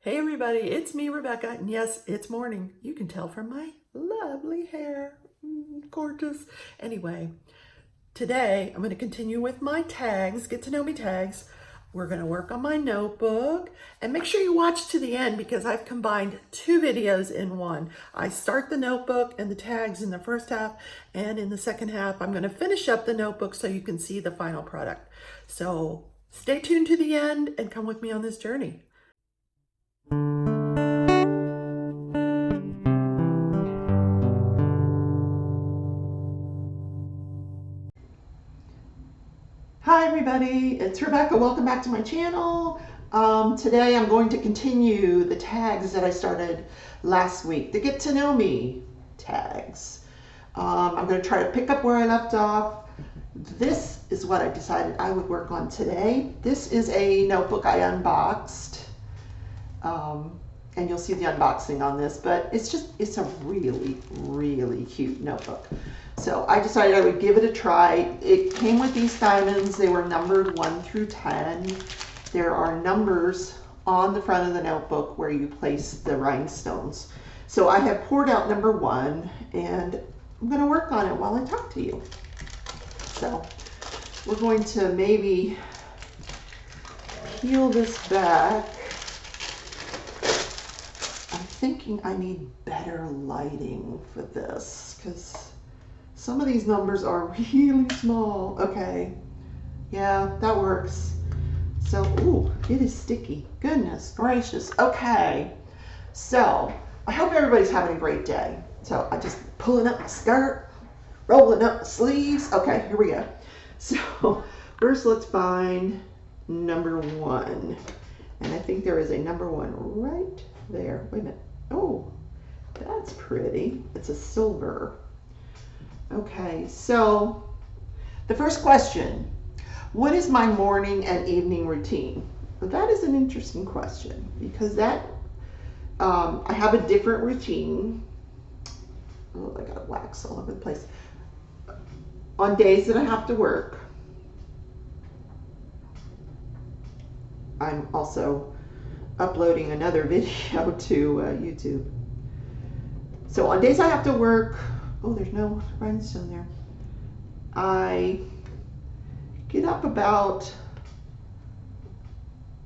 Hey everybody, it's me, Rebecca, and yes, it's morning. You can tell from my lovely hair. Gorgeous. Anyway, today I'm going to continue with my tags, get to know me tags. We're going to work on my notebook, and make sure you watch to the end because I've combined two videos in one. I start the notebook and the tags in the first half, and in the second half, I'm going to finish up the notebook so you can see the final product. So stay tuned to the end and come with me on this journey. Hi everybody, it's Rebecca. Welcome back to my channel. Today I'm going to continue the tags that I started last week, the Get to Know Me tags. I'm going to try to pick up where I left off. This is what I decided I would work on today. This is a notebook I unboxed. And you'll see the unboxing on this, but it's a really cute notebook. So I decided I would give it a try. It came with these diamonds. They were numbered 1 through 10. There are numbers on the front of the notebook where you place the rhinestones. So I have poured out number 1, and I'm going to work on it while I talk to you. So we're going to maybe peel this back. I'm thinking I need better lighting for this because some of these numbers are really small. Okay, yeah, that works. So, ooh, it is sticky. Goodness gracious. Okay, so I hope everybody's having a great day. So I just pulling up my skirt, rolling up my sleeves. Okay, here we go. So first let's find number 1. And I think there is a number 1 right there. Wait a minute. Oh, that's pretty. It's a silver. Okay, so the first question, what is my morning and evening routine? Well, that is an interesting question because that I have a different routine. Oh, I got wax all over the place. On days that I have to work, I'm also uploading another video to YouTube. So on days I have to work, oh, there's no rhinestone there. I get up about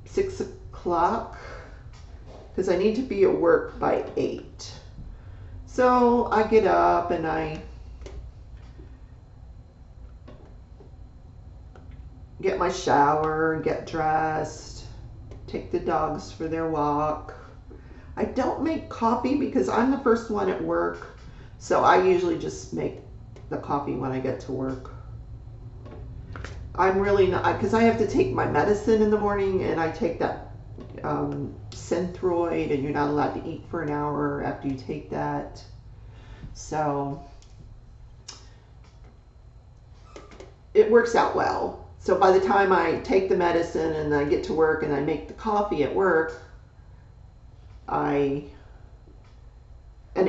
6 o'clock because I need to be at work by 8. So I get up and I get my shower, get dressed, take the dogs for their walk. I don't make coffee because I'm the first one at work, so I usually just make the coffee when I get to work. I'm really not, because I have to take my medicine in the morning, and I take that Synthroid, and you're not allowed to eat for an hour after you take that. So it works out well. So by the time I take the medicine and I get to work and I make the coffee at work, an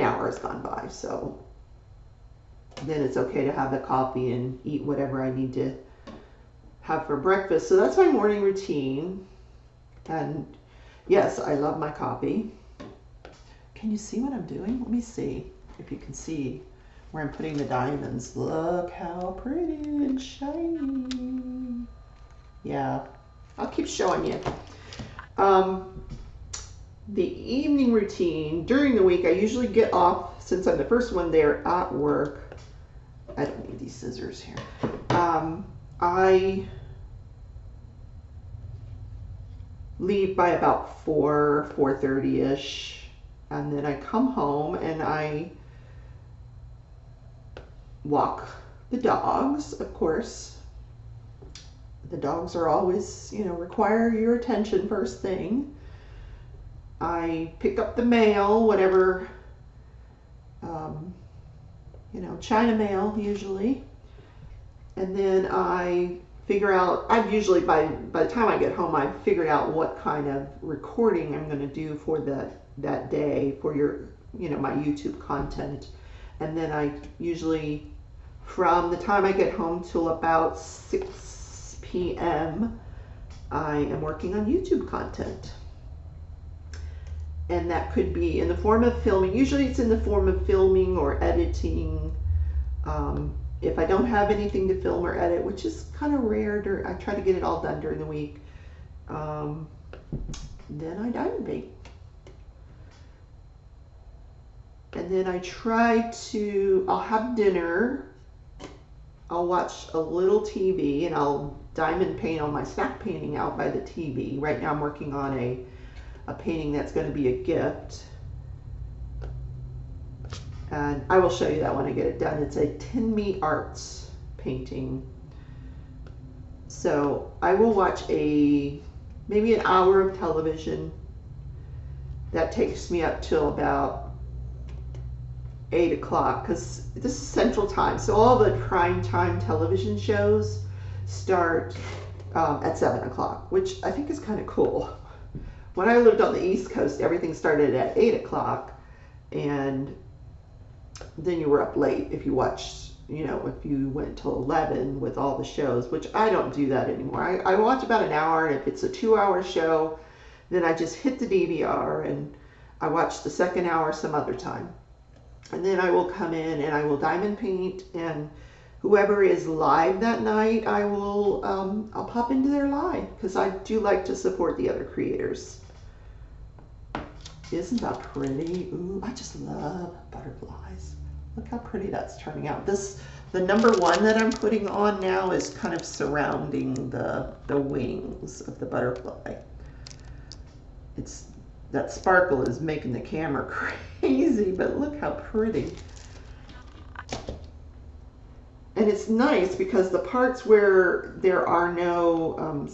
hour has gone by. So then it's okay to have the coffee and eat whatever I need to have for breakfast. So that's my morning routine. And yes, I love my coffee. Can you see what I'm doing? Let me see if you can see where I'm putting the diamonds. Look how pretty and shiny. Yeah, I'll keep showing you. The evening routine, during the week, I usually get off, since I'm the first one there at work. I don't need these scissors here. I leave by about 4:30ish, and then I come home and I walk the dogs. Of course, the dogs are always, require your attention first thing. I pick up the mail, whatever, China mail usually, and then I figure out, I've usually, by the time I get home, I've figured out what kind of recording I'm going to do for that day for my YouTube content. And then I usually, from the time I get home till about 6 p.m., I am working on YouTube content. And that could be in the form of filming. Usually it's in the form of filming or editing. If I don't have anything to film or edit, which is kind of rare, I try to get it all done during the week, then I diamond paint. And then I try to, I'll have dinner, I'll watch a little TV, and I'll diamond paint on my stack painting out by the TV. Right now I'm working on a painting that's going to be a gift. And I will show you that when I get it done. It's a Tin Me Arts painting. So I will watch maybe an hour of television. That takes me up till about 8 o'clock, because this is Central Time. So all the prime time television shows start at 7 o'clock, which I think is kind of cool. When I lived on the East Coast, everything started at 8 o'clock, and then you were up late if you watched, if you went till 11 with all the shows, which I don't do that anymore. I watch about an hour, and if it's a 2-hour show, then I just hit the DVR and I watch the second hour some other time. And then I will come in and I will diamond paint, and whoever is live that night, I'll pop into their live, because I do like to support the other creators. Isn't that pretty? Ooh, I just love butterflies. Look how pretty that's turning out. The number one that I'm putting on now is kind of surrounding the wings of the butterfly. That sparkle is making the camera crazy, but look how pretty. And it's nice because the parts where there are no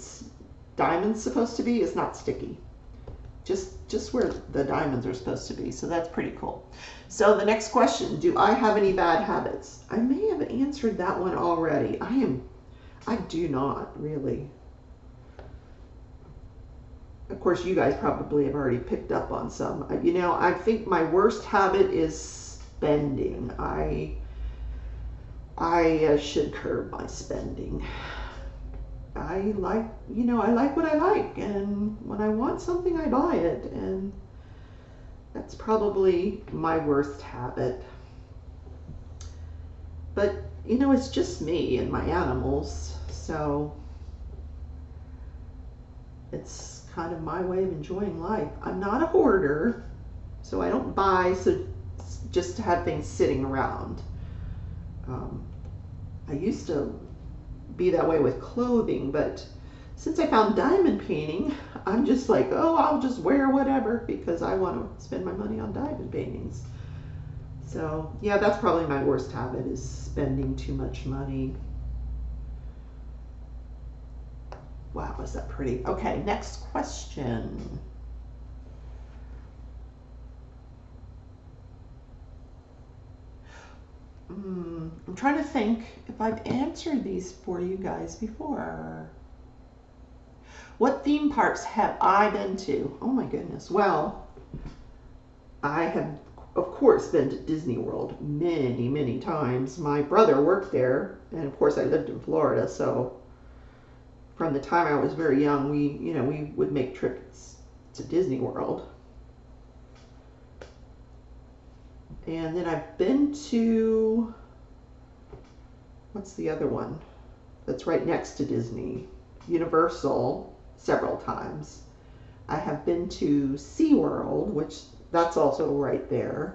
diamonds supposed to be is not sticky. Just where the diamonds are supposed to be. So that's pretty cool. So the next question, do I have any bad habits? I may have answered that one already. I do not really. Of course, you guys probably have already picked up on some. I think my worst habit is spending. I should curb my spending. I like what I like, and when I want something, I buy it, and that's probably my worst habit. But, it's just me and my animals, so it's kind of my way of enjoying life. I'm not a hoarder, so I don't buy just to have things sitting around. I used to be that way with clothing, but since I found diamond painting, I'm just like, oh, I'll just wear whatever because I want to spend my money on diamond paintings. So yeah, that's probably my worst habit, is spending too much money. Wow, is that pretty? Okay, next question. I'm trying to think if I've answered these for you guys before. What theme parks have I been to? Oh my goodness. Well, I have, of course, been to Disney World many, many times. My brother worked there, and of course I lived in Florida, so from the time I was very young, we would make trips to Disney World. And then I've been to, what's the other one that's right next to Disney? Universal, several times. I have been to SeaWorld, which that's also right there.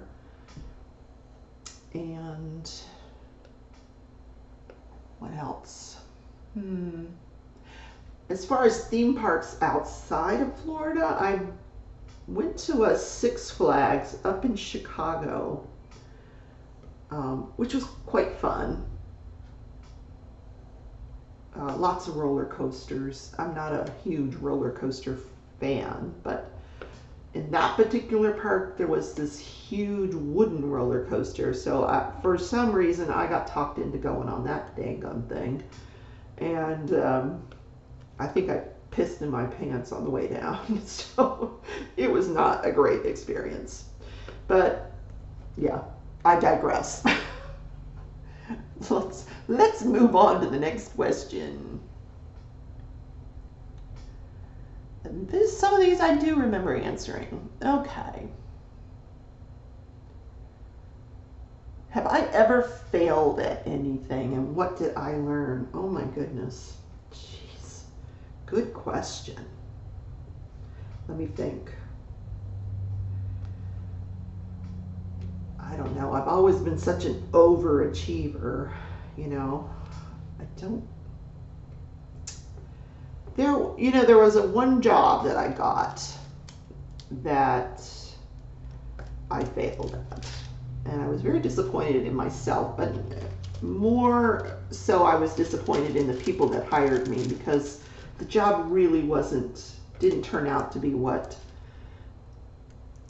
And what else? As far as theme parks outside of Florida, I went to a Six Flags up in Chicago, which was quite fun. Lots of roller coasters. I'm not a huge roller coaster fan, but in that particular park there was this huge wooden roller coaster, so for some reason I got talked into going on that dang gum thing, and I think I pissed in my pants on the way down, so it was not a great experience. But yeah, I digress. Let's move on to the next question. Some of these I do remember answering. Okay. Have I ever failed at anything, and what did I learn? Oh my goodness. Jeez. Good question. Let me think. I don't know. I've always been such an overachiever, you know. I don't. There was one job that I got that I failed at. And I was very disappointed in myself, but more so I was disappointed in the people that hired me, because the job really didn't turn out to be what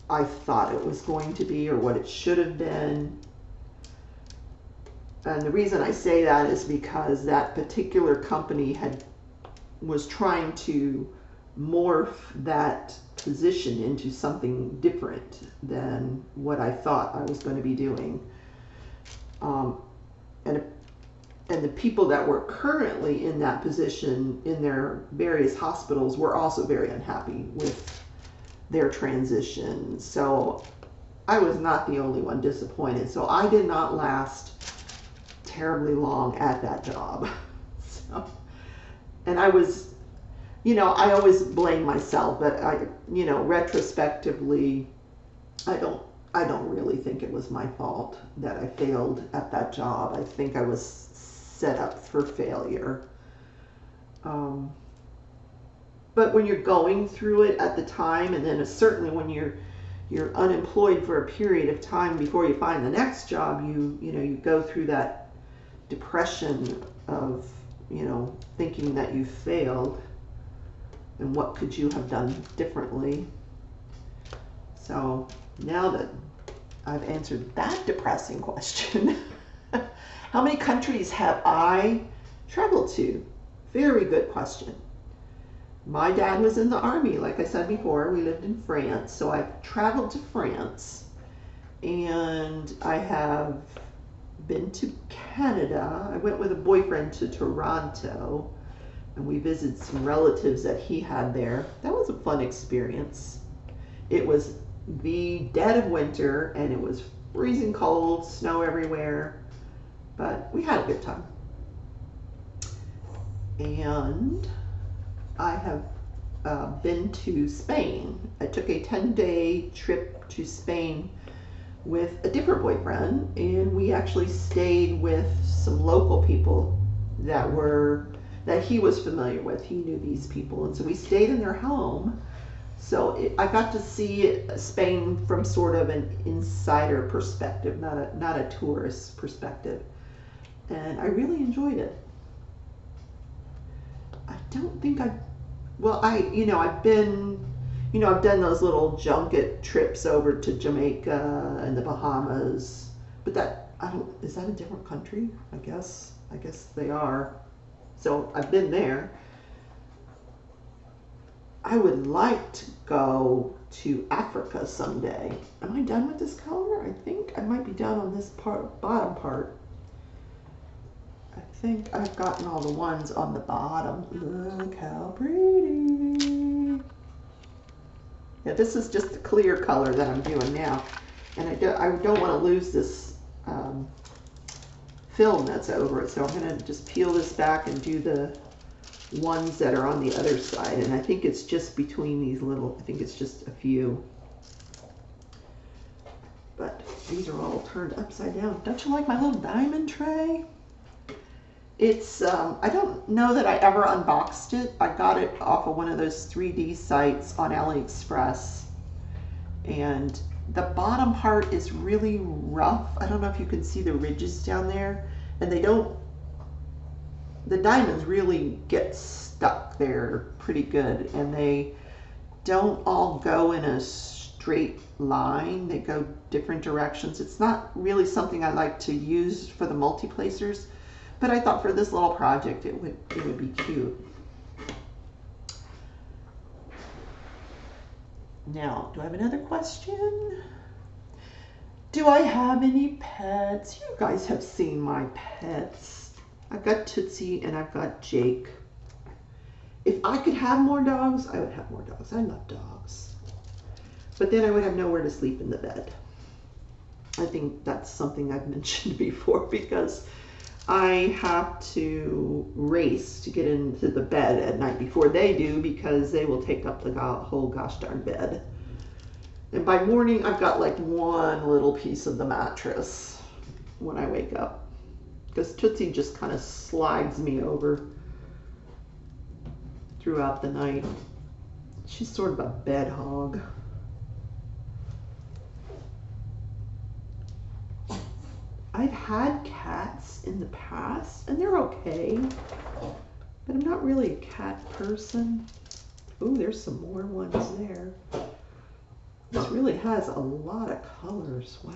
I thought it was going to be or what it should have been. And the reason I say that is because that particular company was trying to morph that position into something different than what I thought I was going to be doing. And the people that were currently in that position in their various hospitals were also very unhappy with their transition. So I was not the only one disappointed. So I did not last terribly long at that job. And I was, I always blame myself, but retrospectively, I don't really think it was my fault that I failed at that job. I think I was set up for failure. But when you're going through it at the time, and then certainly when you're unemployed for a period of time before you find the next job, you go through that depression of thinking that you failed and what could you have done differently. So now that I've answered that depressing question, how many countries have I traveled to? Very good question. My dad was in the army, like I said before. We lived in France, so I've traveled to France, and I have been to Canada. I went with a boyfriend to Toronto, and we visited some relatives that he had there. That was a fun experience. It was the dead of winter, and it was freezing cold, snow everywhere, but we had a good time. And I have been to Spain. I took a 10-day trip to Spain with a different boyfriend, and we actually stayed with some local people that he was familiar with. He knew these people, and so we stayed in their home. So I got to see Spain from sort of an insider perspective, not a tourist perspective, and I really enjoyed it. I don't think I've been, I've done those little junket trips over to Jamaica and the Bahamas, but is that a different country? I guess they are. So I've been there. I would like to go to Africa someday. Am I done with this color? I think I might be done on this bottom part. I think I've gotten all the ones on the bottom. Look how pretty. Yeah, this is just the clear color that I'm doing now. And I don't want to lose this film that's over it. So I'm going to just peel this back and do the ones that are on the other side. And I think it's just between these I think it's just a few. But these are all turned upside down. Don't you like my little diamond tray? It's, I don't know that I ever unboxed it. I got it off of one of those 3D sites on AliExpress. And the bottom part is really rough. I don't know if you can see the ridges down there. And the diamonds really get stuck there pretty good. And they don't all go in a straight line. They go different directions. It's not really something I like to use for the multi-placers. But I thought for this little project it would be cute. Now, do I have another question? Do I have any pets? You guys have seen my pets. I've got Tootsie and I've got Jake. if I could have more dogs, I would have more dogs. I love dogs. But then I would have nowhere to sleep in the bed. I think that's something I've mentioned before, because I have to race to get into the bed at night before they do, because they will take up the whole gosh darn bed. And by morning, I've got like one little piece of the mattress when I wake up, because Tootsie just kind of slides me over throughout the night. She's sort of a bed hog. I've had cats in the past, and they're okay, but I'm not really a cat person. Ooh, there's some more ones there. This really has a lot of colors. Wow.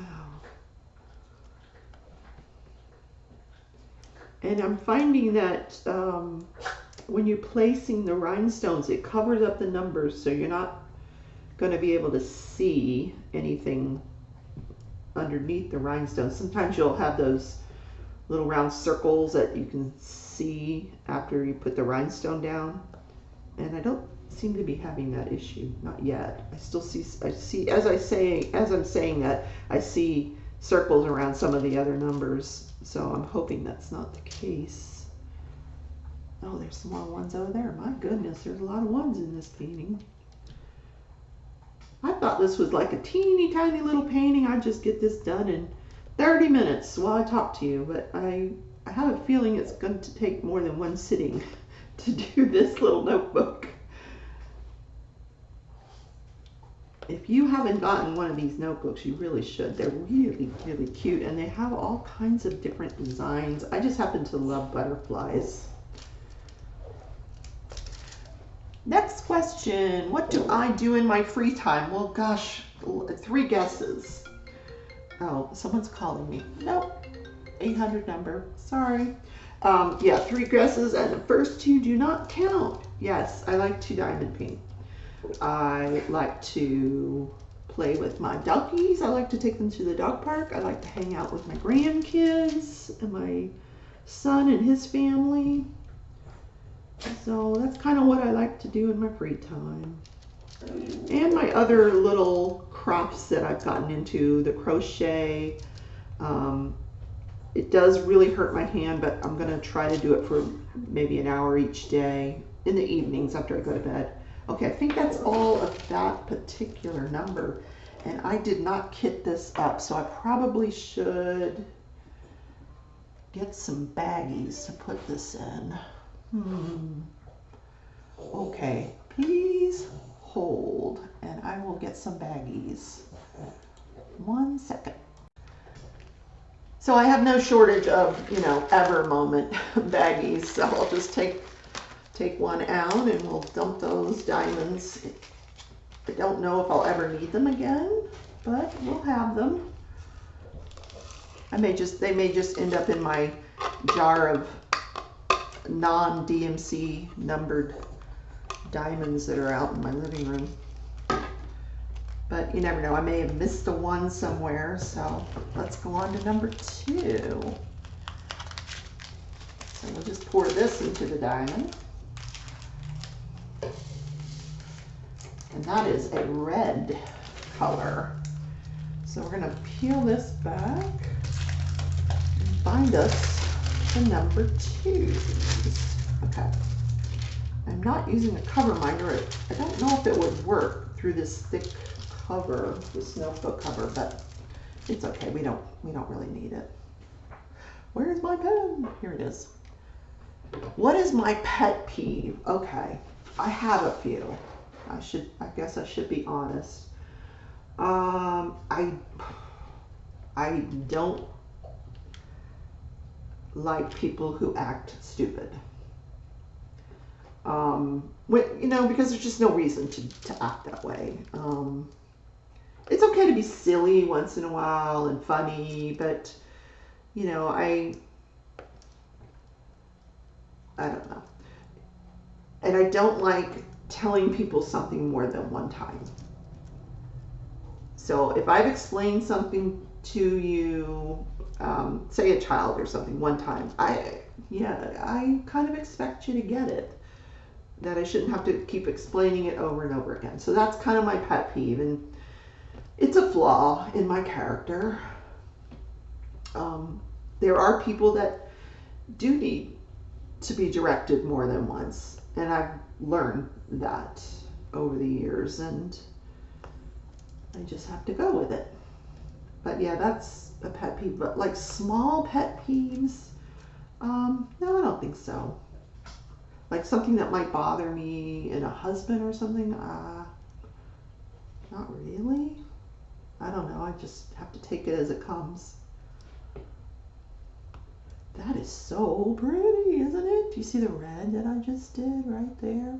And I'm finding that when you're placing the rhinestones, it covers up the numbers, so you're not going to be able to see anything underneath the rhinestones. Sometimes you'll have those little round circles that you can see after you put the rhinestone down, and I don't seem to be having that issue, not yet. I still see, as I'm saying that, I see circles around some of the other numbers, so I'm hoping that's not the case. Oh, there's some more ones over there. My goodness, there's a lot of ones in this painting. I thought this was like a teeny tiny little painting. I'd just get this done in 30 minutes while I talk to you, but I have a feeling it's going to take more than one sitting to do this little notebook. If you haven't gotten one of these notebooks, you really should. They're really, really cute, and they have all kinds of different designs. I just happen to love butterflies. Next question, what do I do in my free time? Well, gosh, 3 guesses. Oh, someone's calling me. Nope, 800 number, sorry. Yeah, 3 guesses, and the first 2 do not count. Yes, I like to diamond paint. I like to play with my duckies. I like to take them to the dog park. I like to hang out with my grandkids and my son and his family. So that's kind of what I like to do in my free time. And my other little crafts that I've gotten into, the crochet. It does really hurt my hand, but I'm going to try to do it for maybe an hour each day in the evenings after I go to bed. Okay, I think that's all of that particular number. And I did not kit this up, so I probably should get some baggies to put this in. Okay, please hold, and I will get some baggies. 1 second. So I have no shortage of, ever moment baggies, so I'll just take one out and we'll dump those diamonds. I don't know if I'll ever need them again, but we'll have them. They may just end up in my jar of non-DMC numbered diamonds that are out in my living room. But you never know, I may have missed a 1 somewhere, so let's go on to number 2. So we'll just pour this into the diamond. And that is a red color. So we're going to peel this back and bind us to number 2. Okay. I'm not using a cover minder. I don't know if it would work through this thick cover, this notebook cover, but it's okay. We don't really need it. Where's my pen? Here it is. What is my pet peeve? Okay, I have a few. I guess I should be honest. I don't like people who act stupid. Because there's just no reason to act that way. It's okay to be silly once in a while and funny, but I don't know. And I don't like telling people something more than one time. So if I've explained something to you, say a child or something one time, I kind of expect you to get it. that I shouldn't have to keep explaining it over and over again. So that's kind of my pet peeve, and it's a flaw in my character. There are people that do need to be directed more than once, and I've learned that over the years, and I just have to go with it. But yeah, that's a pet peeve. But like small pet peeves, no, I don't think so. Like something that might bother me in a husband or something, not really. I don't know, I just have to take it as it comes. That is so pretty, isn't it? Do you see the red that I just did right there?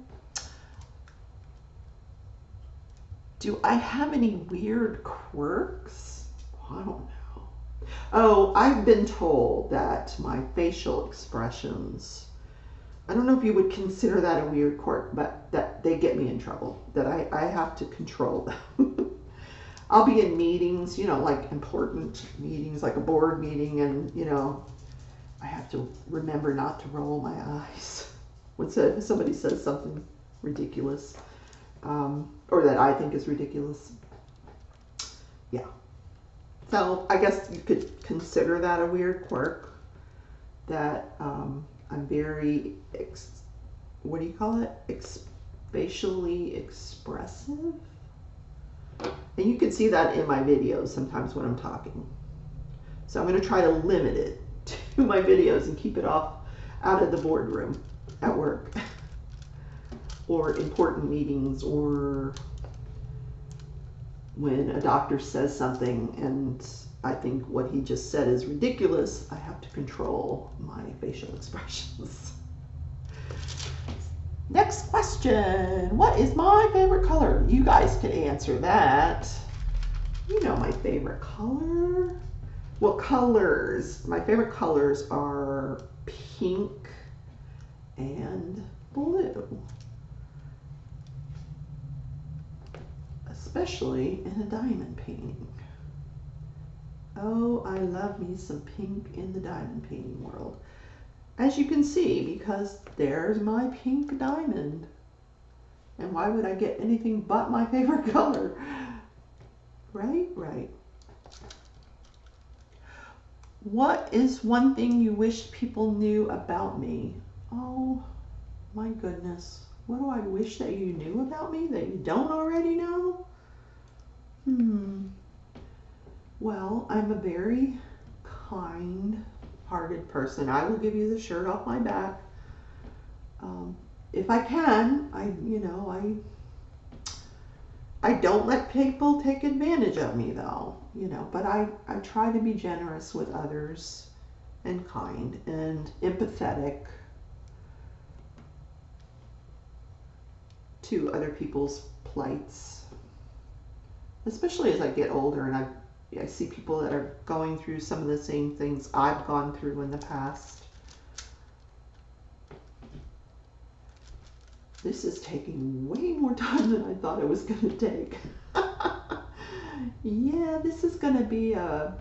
Do I have any weird quirks? I don't know. Oh, I've been told that my facial expressions, I don't know if you would consider that a weird quirk, but that they get me in trouble, that I have to control them. I'll be in meetings, like important meetings, like a board meeting, and, I have to remember not to roll my eyes when somebody says something ridiculous, or that I think is ridiculous. Yeah. So I guess you could consider that a weird quirk, that I'm very, what do you call it? Facially expressive. And you can see that in my videos sometimes when I'm talking. So I'm going to try to limit it to my videos and keep it out of the boardroom at work or important meetings, or when a doctor says something and I think what he just said is ridiculous, I have to control my facial expressions. Next question. What is my favorite color? You guys can answer that. You know my favorite color. Well, colors. My favorite colors are pink and blue. Especially in a diamond painting. Oh, I love me some pink in the diamond painting world. As you can see, because there's my pink diamond. And why would I get anything but my favorite color? Right, right. What is one thing you wish people knew about me? Oh, my goodness. What do I wish that you knew about me that you don't already know? Well, I'm a very kind-hearted person. I will give you the shirt off my back. If I can, I don't let people take advantage of me though, but I try to be generous with others and kind and empathetic to other people's plights, especially as I get older and I see people that are going through some of the same things I've gone through in the past. This is taking way more time than I thought it was going to take. Yeah, this is going to be a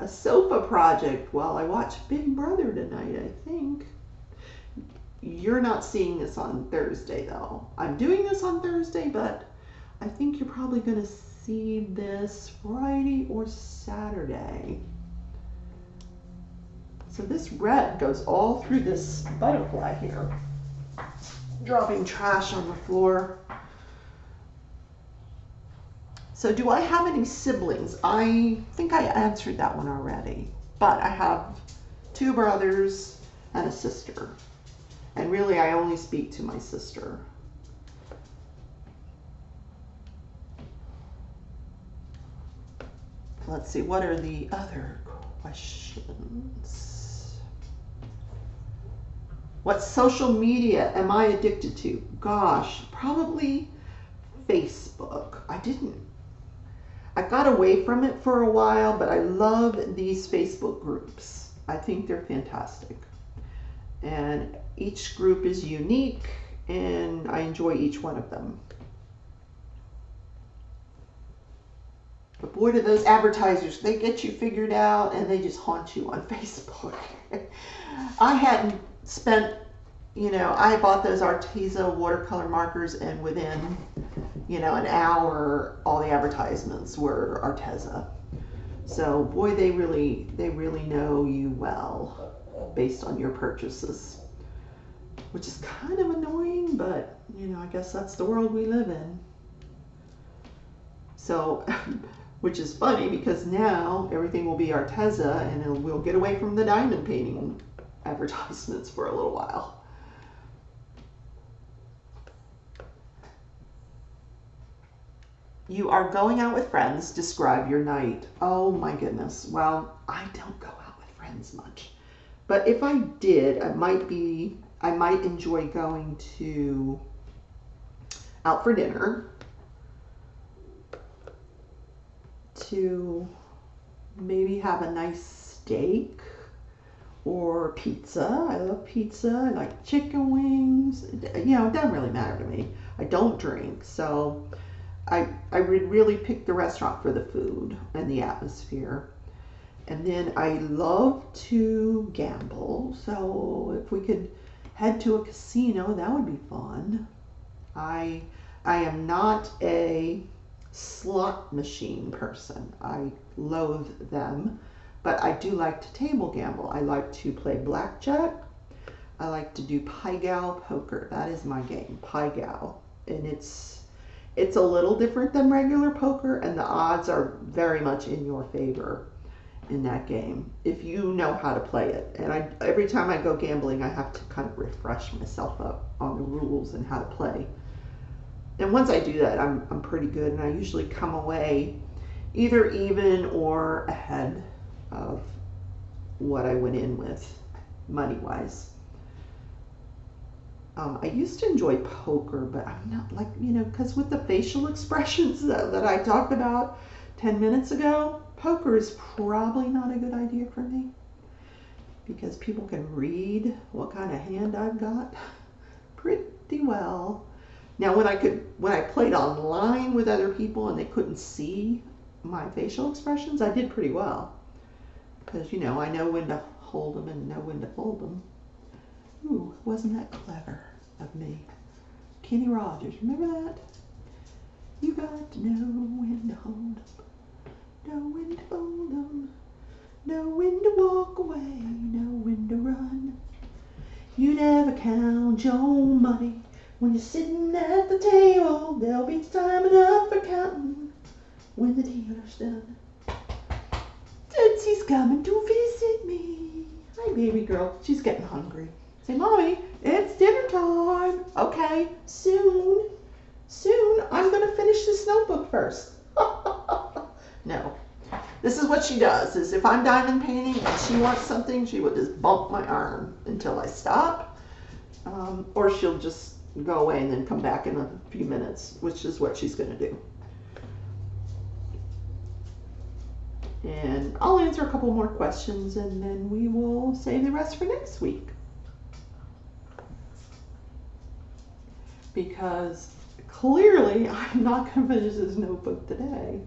sofa project while I watch Big Brother tonight, I think. You're not seeing this on Thursday, though. I'm doing this on Thursday, but I think you're probably going to see this Friday or Saturday. So this red goes all through this butterfly here. Dropping trash on the floor. So do I have any siblings? I think I answered that one already. But I have 2 brothers and a sister. And really I only speak to my sister. Let's see, what are the other questions? What social media am I addicted to? Gosh, probably Facebook. I got away from it for a while, but I love these Facebook groups. I think they're fantastic. And each group is unique, and I enjoy each one of them. But boy, do those advertisers, they get you figured out and they just haunt you on Facebook. I hadn't spent you know, I bought those Arteza watercolor markers, and within, you know, an hour, all the advertisements were Arteza. So boy, they really know you well based on your purchases, which is kind of annoying, but you know, I guess that's the world we live in. So, which is funny because now everything will be Arteza, and we'll get away from the diamond painting advertisements for a little while. You are going out with friends. Describe your night. Oh my goodness. Well, I don't go out with friends much. But if I did, I might enjoy going to out for dinner, to maybe have a nice steak or pizza. I love pizza. I like chicken wings. You know, it doesn't really matter to me. I don't drink, so I would really pick the restaurant for the food and the atmosphere. And then I love to gamble, so if we could head to a casino, that would be fun. I I am not a slot machine person. I loathe them, but I do like to table gamble. I like to play blackjack. I like to do pai gow poker. That is my game, pai gow, and it's a little different than regular poker, and the odds are very much in your favor in that game if you know how to play it. And every time I go gambling, I have to kind of refresh myself up on the rules and how to play. And once I do that, I'm pretty good, and I usually come away either even or ahead of what I went in with money wise. I used to enjoy poker, but I'm not like, you know, because with the facial expressions that I talked about 10 minutes ago, poker is probably not a good idea for me because people can read what kind of hand I've got pretty well. Now, when I played online with other people and they couldn't see my facial expressions, I did pretty well because, you know, I know when to hold them and know when to fold them. Ooh, wasn't that clever of me? Kenny Rogers, remember that? You got to know when to hold them, know when to fold them, know when to walk away, know when to run. You never count your money when you're sitting at the table. There'll be time enough for counting when the dealer's done. Tootsie's coming to visit me. Hi, baby girl. She's getting hungry. Say, Mommy, it's dinner time. Okay, soon. I'm going to finish this notebook first. No. This is what she does, is if I'm diamond painting and she wants something, she will just bump my arm until I stop. Or she'll just go away and then come back in a few minutes, which is what she's going to do. And I'll answer a couple more questions, and then we will save the rest for next week. Because clearly I'm not going to finish this notebook today.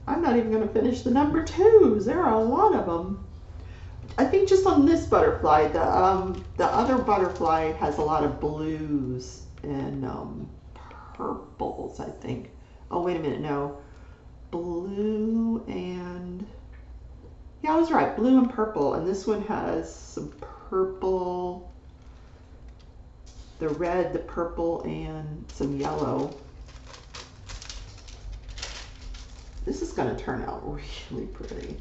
I'm not even going to finish the number 2s. There are a lot of them. I think just on this butterfly, the other butterfly has a lot of blues and purples, I think. Oh, wait a minute, no. Blue and, yeah, I was right, blue and purple. And this one has some purple, the red, the purple, and some yellow. This is going to turn out really pretty.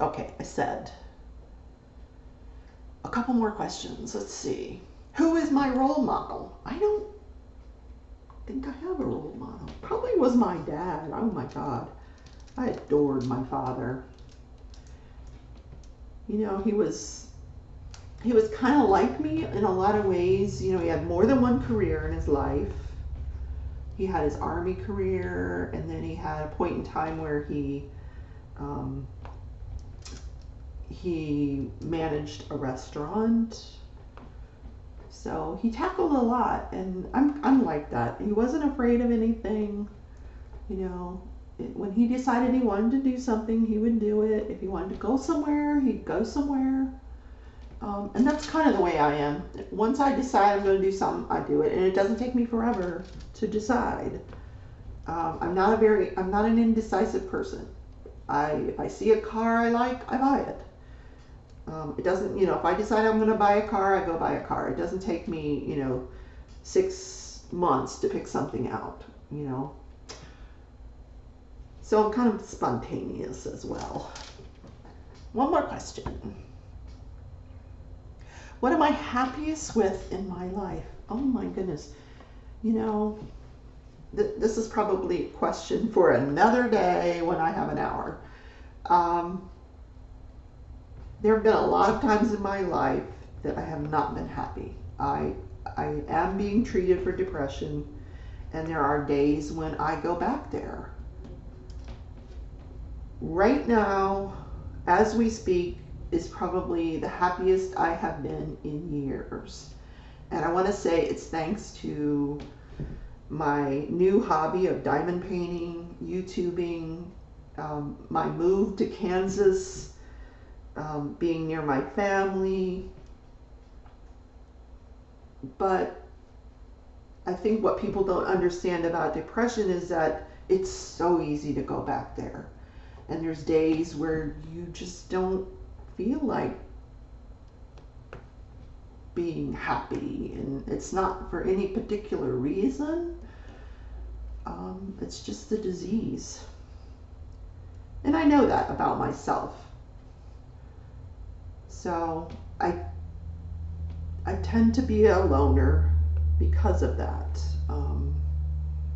Okay, I said a couple more questions. Let's see. Who is my role model? I don't think I have a role model. Probably was my dad. Oh my God. I adored my father. You know, he was kind of like me in a lot of ways. You know, he had more than one career in his life. He had his army career, and then he had a point in time where he managed a restaurant. So he tackled a lot, and I'm like that. He wasn't afraid of anything. You know, when he decided he wanted to do something, he would do it. If he wanted to go somewhere, he'd go somewhere. And that's kind of the way I am. Once I decide I'm going to do something, I do it, and it doesn't take me forever to decide. I'm not an indecisive person. If I see a car I like, I buy it. It doesn't, if I decide I'm going to buy a car, I go buy a car. It doesn't take me, 6 months to pick something out. So I'm kind of spontaneous as well. One more question. What am I happiest with in my life? Oh my goodness. This is probably a question for another day when I have an hour. There have been a lot of times in my life that I have not been happy. I am being treated for depression, and there are days when I go back there. Right now, as we speak, is probably the happiest I have been in years. And I want to say it's thanks to my new hobby of diamond painting, YouTubing, my move to Kansas, being near my family. But I think what people don't understand about depression is that it's so easy to go back there. And there's days where you just don't feel like being happy, and it's not for any particular reason. It's just the disease. And I know that about myself. So I tend to be a loner because of that.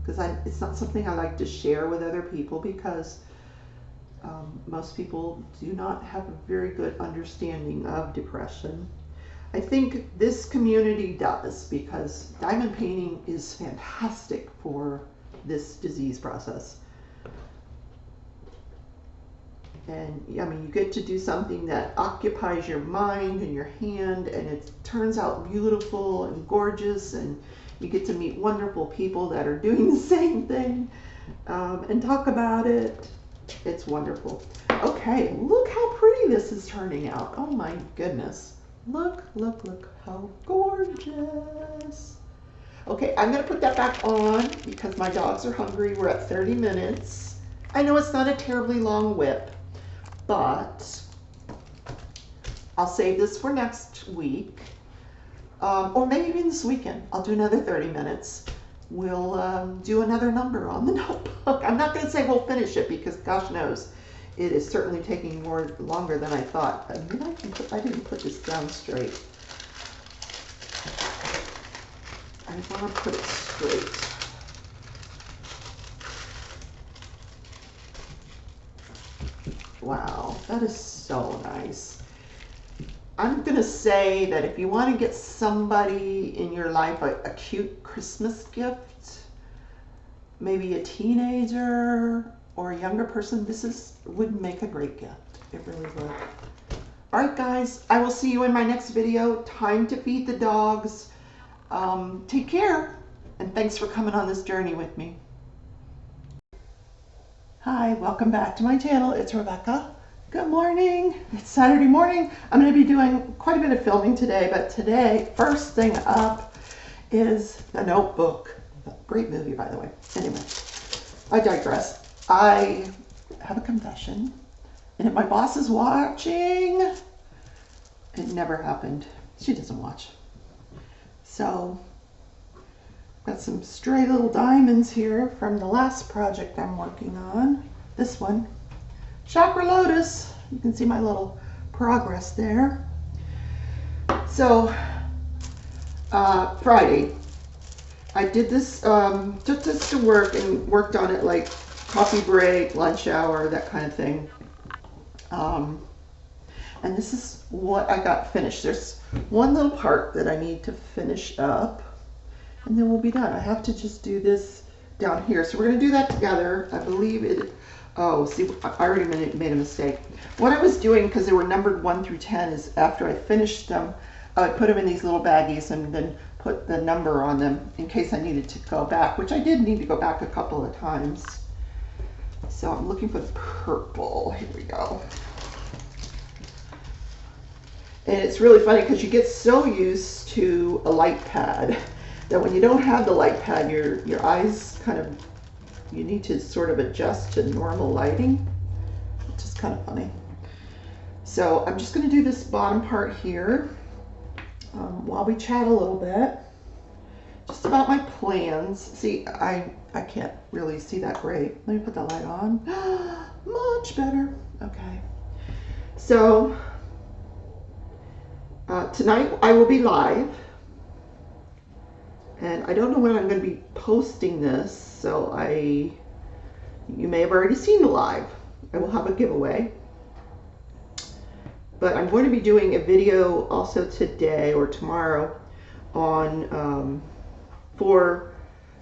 Because it's not something I like to share with other people, because most people do not have a very good understanding of depression. I think this community does, because diamond painting is fantastic for this disease process. And you get to do something that occupies your mind and your hand, and it turns out beautiful and gorgeous, and you get to meet wonderful people that are doing the same thing, and talk about it. It's wonderful. Okay, look how pretty this is turning out. Oh my goodness. Look how gorgeous. Okay, I'm going to put that back on because my dogs are hungry. We're at 30 minutes. I know it's not a terribly long WiIP, but I'll save this for next week. Or maybe even this weekend. I'll do another 30 minutes. We'll do another number on the notebook. I'm not going to say we'll finish it, because gosh knows, it is certainly taking longer than I thought. I didn't put this down straight. I want to put it straight. Wow, that is so nice. I'm going to say that if you want to get somebody in your life a cute Christmas gift, maybe a teenager or a younger person, would make a great gift. It really would. All right, guys, I will see you in my next video. Time to feed the dogs. Take care, and thanks for coming on this journey with me. Hi, welcome back to my channel. It's Rebecca. Good morning. It's Saturday morning. I'm going to be doing quite a bit of filming today, but today, first thing up is The Notebook. Great movie, by the way. Anyway, I digress. I have a confession, and if my boss is watching, it never happened. She doesn't watch. So, got some stray little diamonds here from the last project I'm working on. This one. Chakra Lotus. You can see my little progress there. So, Friday, I did this, took this to work and worked on it like coffee break, lunch hour, that kind of thing. And this is what I got finished. There's one little part that I need to finish up, and then we'll be done. I have to just do this down here. So we're going to do that together. I believe it. Oh, see, I already made a mistake. What I was doing, because they were numbered 1 through 10, is after I finished them, I put them in these little baggies and then put the number on them in case I needed to go back, which I did need to go back a couple of times. So I'm looking for the purple. Here we go. And it's really funny because you get so used to a light pad that when you don't have the light pad, your eyes kind of, you need to sort of adjust to normal lighting, which is kind of funny. So I'm just going to do this bottom part here while we chat a little bit, just about my plans. See, I can't really see that great. Let me put the light on. Much better. Okay. So tonight I will be live, and I don't know when I'm going to be posting this, so you may have already seen the live. I will have a giveaway, but I'm going to be doing a video also today or tomorrow on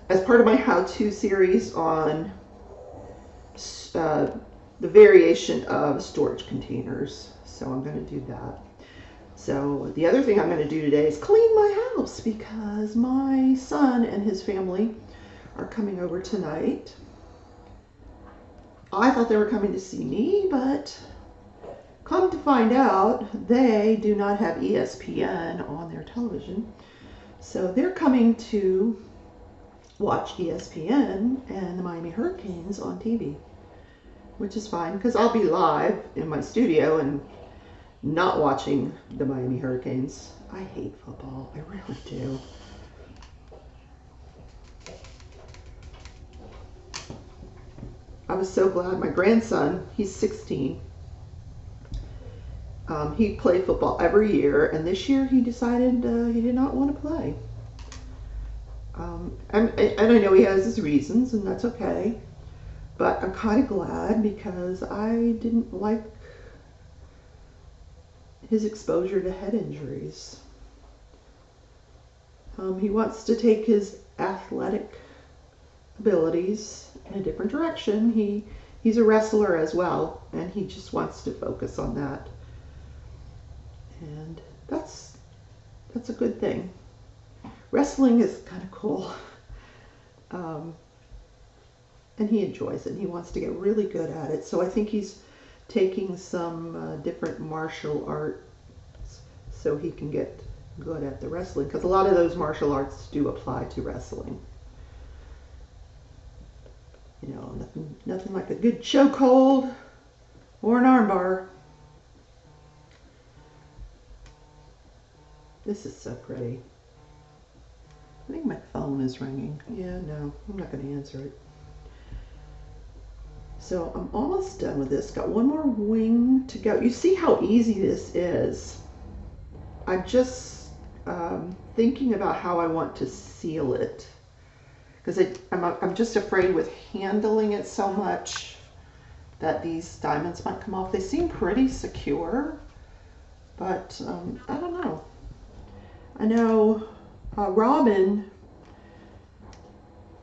as part of my how-to series on the variation of storage containers. So I'm going to do that. So the other thing I'm going to do today is clean my house because my son and his family are coming over tonight. I thought they were coming to see me, but come to find out, they do not have ESPN on their television. So they're coming to watch ESPN and the Miami Hurricanes on TV, which is fine because I'll be live in my studio and not watching the Miami Hurricanes. I hate football. I really do. I was so glad my grandson, he's 16, he played football every year, and this year he decided he did not want to play. And I know he has his reasons, and that's okay. But I'm kind of glad because I didn't like his exposure to head injuries. He wants to take his athletic abilities in a different direction. He's a wrestler as well, and he just wants to focus on that. And that's a good thing. Wrestling is kind of cool. And he enjoys it, and he wants to get really good at it. So I think he's taking some different martial arts so he can get good at the wrestling, because a lot of those martial arts do apply to wrestling. You know, nothing like a good chokehold or an armbar. This is so pretty. I think my phone is ringing. Yeah, no, I'm not going to answer it. So I'm almost done with this. Got one more wing to go. You see how easy this is. I'm just thinking about how I want to seal it, because I'm just afraid with handling it so much that these diamonds might come off. They seem pretty secure, but I don't know. I know Robin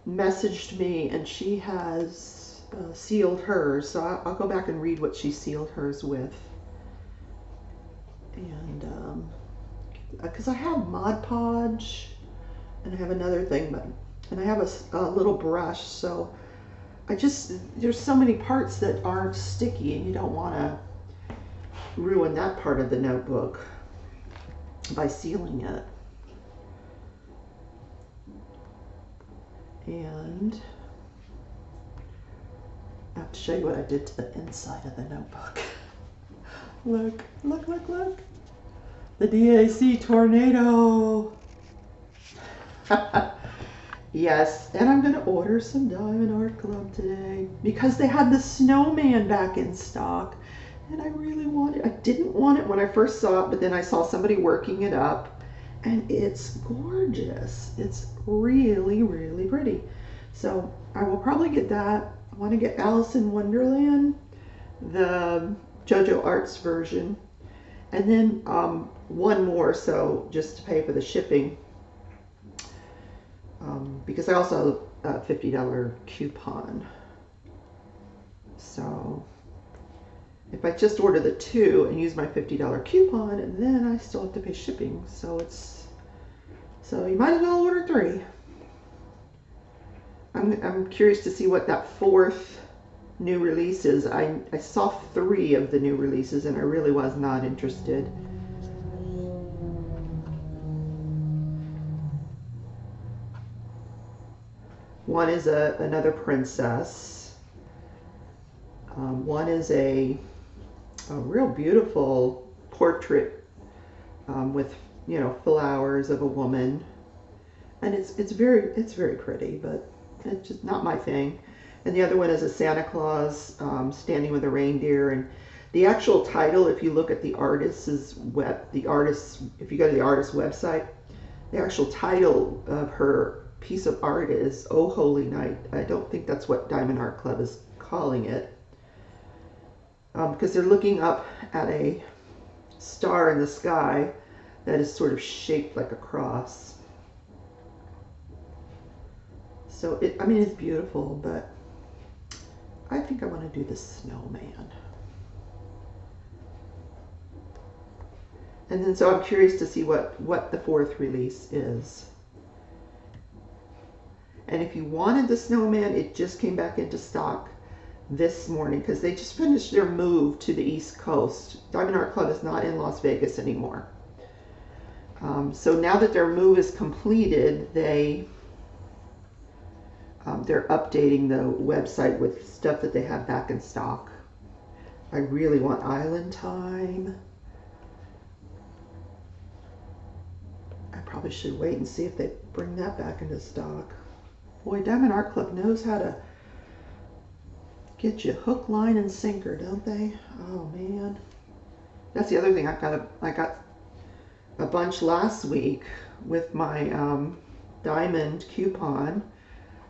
messaged me, and she has sealed hers, so I'll go back and read what she sealed hers with. And because I have Mod Podge, and I have another thing, and I have a little brush, so there's so many parts that aren't sticky, and you don't want to ruin that part of the notebook by sealing it. And I have to show you what I did to the inside of the notebook. Look. The DAC tornado. Yes, and I'm going to order some Diamond Art Club today because they had the snowman back in stock, and I really want it. I didn't want it when I first saw it, but then I saw somebody working it up, and it's gorgeous. It's really, really pretty. So I will probably get that. I want to get Alice in Wonderland, the JoJo Arts version, and then one more, so just to pay for the shipping, because I also have a $50 coupon. So if I just order the two and use my $50 coupon, and then I still have to pay shipping, so you might as well order three. I'm curious to see what that fourth new release is. I saw 3 of the new releases, and I really was not interested. One is another princess. One is a real beautiful portrait with, you know, flowers of a woman, and it's very pretty, but it's just not my thing. And the other one is a Santa Claus standing with a reindeer. And the actual title, if you look at the artist's if you go to the artist's website, the actual title of her piece of art is "Oh Holy Night." I don't think that's what Diamond Art Club is calling it, because they're looking up at a star in the sky that is sort of shaped like a cross. So I mean, it's beautiful, but I think I want to do the snowman. And then so I'm curious to see what the fourth release is. And if you wanted the snowman, it just came back into stock this morning because they just finished their move to the East Coast. Diamond Art Club is not in Las Vegas anymore. So now that their move is completed, they're updating the website with stuff that they have back in stock. I really want Island Time. I probably should wait and see if they bring that back into stock. Boy, Diamond Art Club knows how to get you hook, line, and sinker, don't they? Oh man, that's the other thing. I got a bunch last week with my diamond coupon.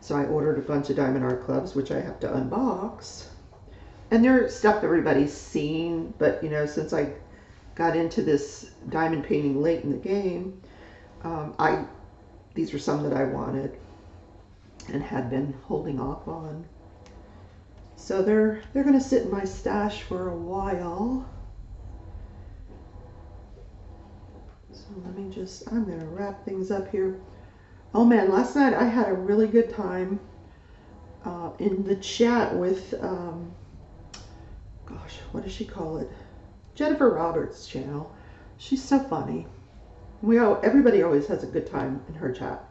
So I ordered a bunch of Diamond Art Clubs, which I have to unbox. And they're stuff everybody's seen, but you know, since I got into this diamond painting late in the game, these are some that I wanted and had been holding off on. So they're going to sit in my stash for a while. So I'm going to wrap things up here. Oh man, last night I had a really good time in the chat with, gosh, what does she call it? Jennifer Roberts' channel. She's so funny. Everybody always has a good time in her chat.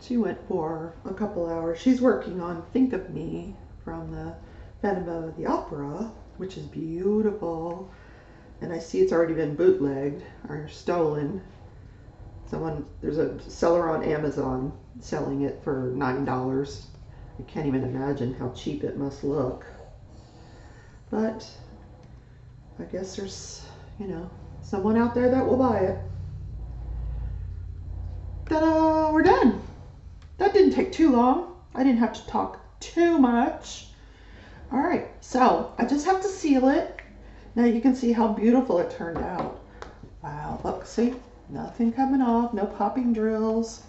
She went for a couple hours. She's working on Think of Me from the Phantom of the Opera, which is beautiful. And I see it's already been bootlegged or stolen. There's a seller on Amazon selling it for $9. I can't even imagine how cheap it must look. But I guess there's, you know, someone out there that will buy it. Ta-da! We're done. That didn't take too long. I didn't have to talk too much. All right, so I just have to seal it. Now you can see how beautiful it turned out. Wow, look, see? Nothing coming off, no popping drills.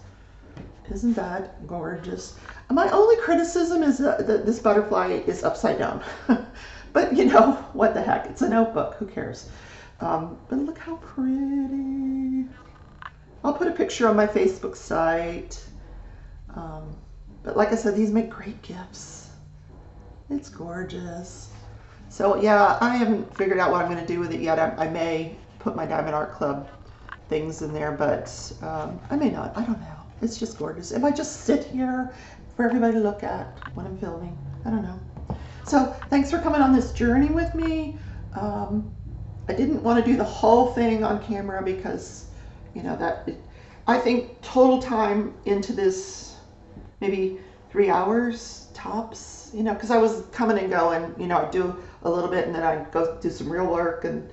Isn't that gorgeous? My only criticism is that this butterfly is upside down. But you know, what the heck? It's a notebook, who cares? But look how pretty. I'll put a picture on my Facebook site. But like I said, these make great gifts. It's gorgeous. So yeah, I haven't figured out what I'm going to do with it yet. I may put my Diamond Art Club things in there, but I may not. I don't know. It's just gorgeous. It might just sit here for everybody to look at when I'm filming. I don't know. So thanks for coming on this journey with me. I didn't want to do the whole thing on camera because, you know, I think total time into this, maybe 3 hours tops, you know, because I was coming and going, you know, I'd do a little bit and then I'd go do some real work. And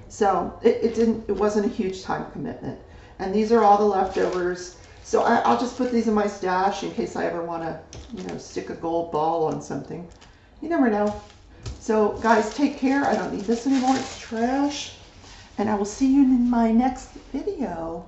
so it wasn't a huge time commitment. And these are all the leftovers. So I'll just put these in my stash in case I ever want to, you know, stick a gold ball on something. You never know. So guys, take care. I don't need this anymore. It's trash. And I will see you in my next video.